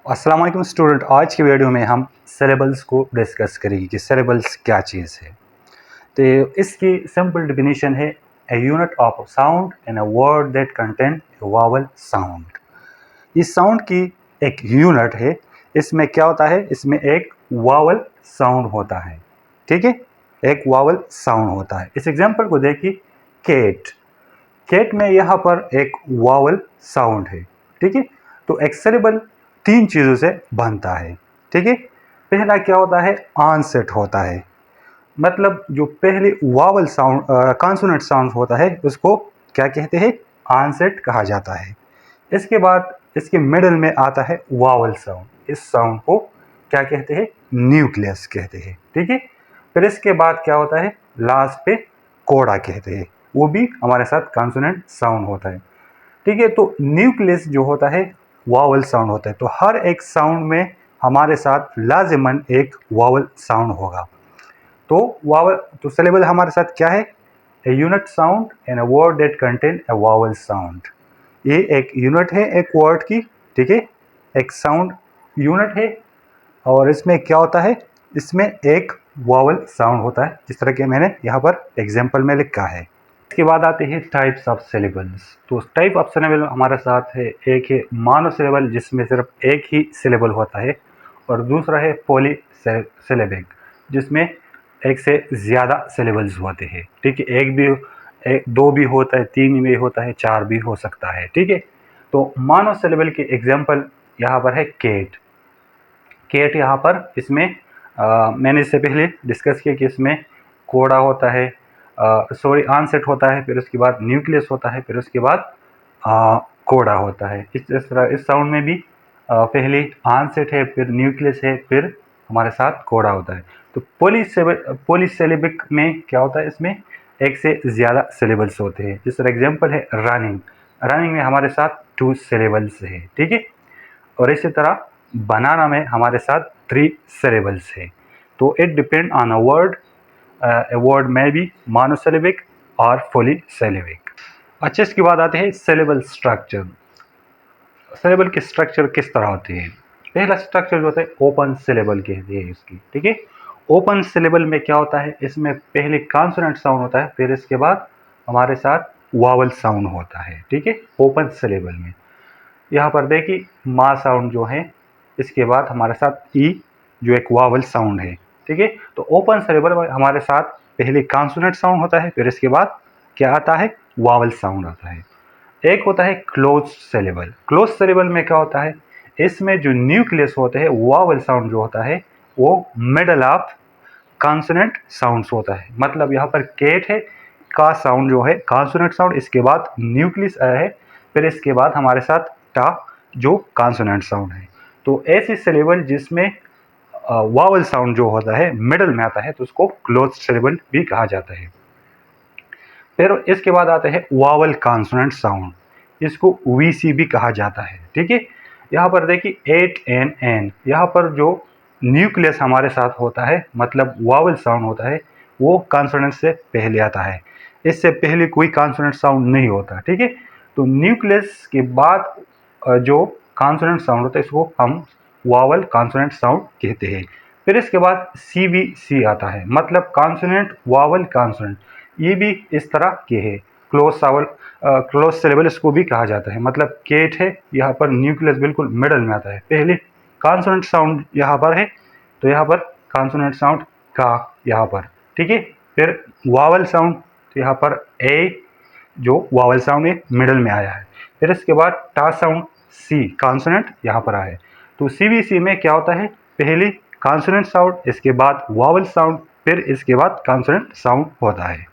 अस्सलाम वालेकुम स्टूडेंट। आज की वीडियो में हम सिलेबल्स को डिस्कस करेंगे कि सिलेबल्स क्या चीज़ है। तो इसकी सिंपल डेफिनेशन है a unit of sound in a word that contain vowel sound. इस साउंड की एक यूनिट है। इसमें क्या होता है, इसमें एक वावल साउंड होता है। ठीक है, एक वावल साउंड होता है। इस एग्जांपल को देखिए, केट। केट में यहाँ पर एक वावल साउंड है। ठीक है, तो एक सिलेबल तीन चीज़ों से बनता है। ठीक है, पहला क्या होता है, ऑनसेट होता है। मतलब जो पहले वावल साउंड कॉन्सोनेंट साउंड होता है उसको क्या कहते हैं, ऑनसेट कहा जाता है। इसके बाद इसके मिडल में आता है वावल साउंड। इस साउंड को क्या कहते हैं, न्यूक्लियस कहते हैं। ठीक है, फिर इसके बाद क्या होता है, लास्ट पे कोडा कहते हैं। वो भी हमारे साथ कॉन्सोनेंट साउंड होता है। ठीक है, तो न्यूक्लियस जो होता है वावल साउंड होता है। तो हर एक साउंड में हमारे साथ लाजिमन एक वावल साउंड होगा। तो वावल, तो सिलेबल हमारे साथ क्या है, a unit sound in a word that contain a vowel sound. ये एक यूनिट है एक वर्ड की। ठीक है, एक साउंड यूनिट है और इसमें क्या होता है, इसमें एक वावल साउंड होता है, जिस तरह के मैंने यहाँ पर एग्जाम्पल में लिखा है। इसके बाद आते हैं टाइप्स ऑफ सिलेबल्स। तो टाइप ऑफ सिलेबल हमारे साथ है, एक है मोनो सिलेबल जिसमें सिर्फ एक ही सिलेबल होता है, और दूसरा है पॉली सिलेबिक जिसमें एक से ज़्यादा सिलेबल्स होते हैं। ठीक है, एक दो भी होता है, तीन भी होता है, चार भी हो सकता है। ठीक है, तो मोनो सिलेबल के एग्जाम्पल यहाँ पर है केट। केट यहाँ पर इसमें मैंने इससे पहले डिस्कस किया कि इसमें कोड़ा होता है, सॉरी ऑनसेट होता है, फिर उसके बाद न्यूक्लियस होता है, फिर उसके बाद कोड़ा होता है। इस तरह इस साउंड में भी पहले ऑनसेट है, फिर न्यूक्लियस है, फिर हमारे साथ कोड़ा होता है। तो पॉलीसिलेबिक में क्या होता है, इसमें एक से ज़्यादा सिलेबल्स होते हैं। जिस तरह एग्जाम्पल है रनिंग। रनिंग में हमारे साथ 2 सिलेबल्स है। ठीक है, और इसी तरह बनाना में हमारे साथ 3 सिलेबल्स है। तो it depend on a word, a word में भी मोनोसिलेबिक और पॉलीसिलेबिक। अच्छा, इसके बाद आते हैं सिलेबल स्ट्रक्चर। सिलेबल के स्ट्रक्चर किस तरह होते हैं। पहला स्ट्रक्चर जो होता है ओपन सिलेबल कहते हैं इसकी। ठीक है, ओपन सिलेबल में क्या होता है, इसमें पहले कॉन्सोनेंट साउंड होता है, फिर इसके बाद हमारे साथ वावल साउंड होता है। ठीक है, ओपन सिलेबल में यहाँ पर देखिए मा साउंड जो है, इसके बाद हमारे साथ ई जो एक वावल साउंड है। ठीक है, तो ओपन सिलेबल में हमारे साथ पहले कॉन्सोनेंट साउंड होता है, फिर इसके बाद क्या आता है, वावल साउंड आता है। एक होता है क्लोज सिलेबल। क्लोज सिलेबल में क्या होता है, इसमें जो न्यूक्लियस होते हैं, वावल साउंड जो होता है वो मिडल ऑफ कॉन्सोनेंट साउंड्स होता है। मतलब यहाँ पर केट है का साउंड जो है कॉन्सोनेंट साउंड, इसके बाद न्यूक्लियस आया है, फिर इसके बाद हमारे साथ टा जो कॉन्सोनेंट साउंड है। तो ऐसी सिलेबल जिसमें वावल साउंड जो होता है मिडल में आता है, तो उसको क्लोज सिलेबल भी कहा जाता है। फिर इसके बाद आते हैं वावल कॉन्सोनेंट साउंड, इसको वीसी भी कहा जाता है। ठीक है, यहाँ पर देखिए 8 एन, यहाँ पर जो न्यूक्लियस हमारे साथ होता है, मतलब वावल साउंड होता है, वो कॉन्सोनेंट से पहले आता है। इससे पहले कोई कॉन्सोनेंट साउंड नहीं होता। ठीक है, तो न्यूक्लियस के बाद जो कॉन्सोनेंट साउंड होता है इसको हम वावल कॉन्सोनेंट साउंड कहते हैं। फिर इसके बाद सीवीसी आता है, मतलब कॉन्सोनेंट वावल कॉन्सोनेंट। ये भी इस तरह के है। क्लोज सिलेबल इसको भी कहा जाता है। मतलब केट है, यहाँ पर न्यूक्लियस बिल्कुल मिडल में आता है, पहले कॉन्सोनेंट साउंड यहाँ पर है, तो यहाँ पर कॉन्सोनेंट साउंड का यहाँ पर। ठीक है, फिर वावल साउंड, तो यहाँ पर ए जो वावल साउंड है मिडल में आया है। फिर इसके बाद टा साउंड, सी कॉन्सोनेंट यहाँ पर आया है। तो सीवीसी में क्या होता है, पहले कॉन्सोनेंट साउंड, इसके बाद वावल साउंड, फिर इसके बाद कॉन्सोनेंट साउंड होता है।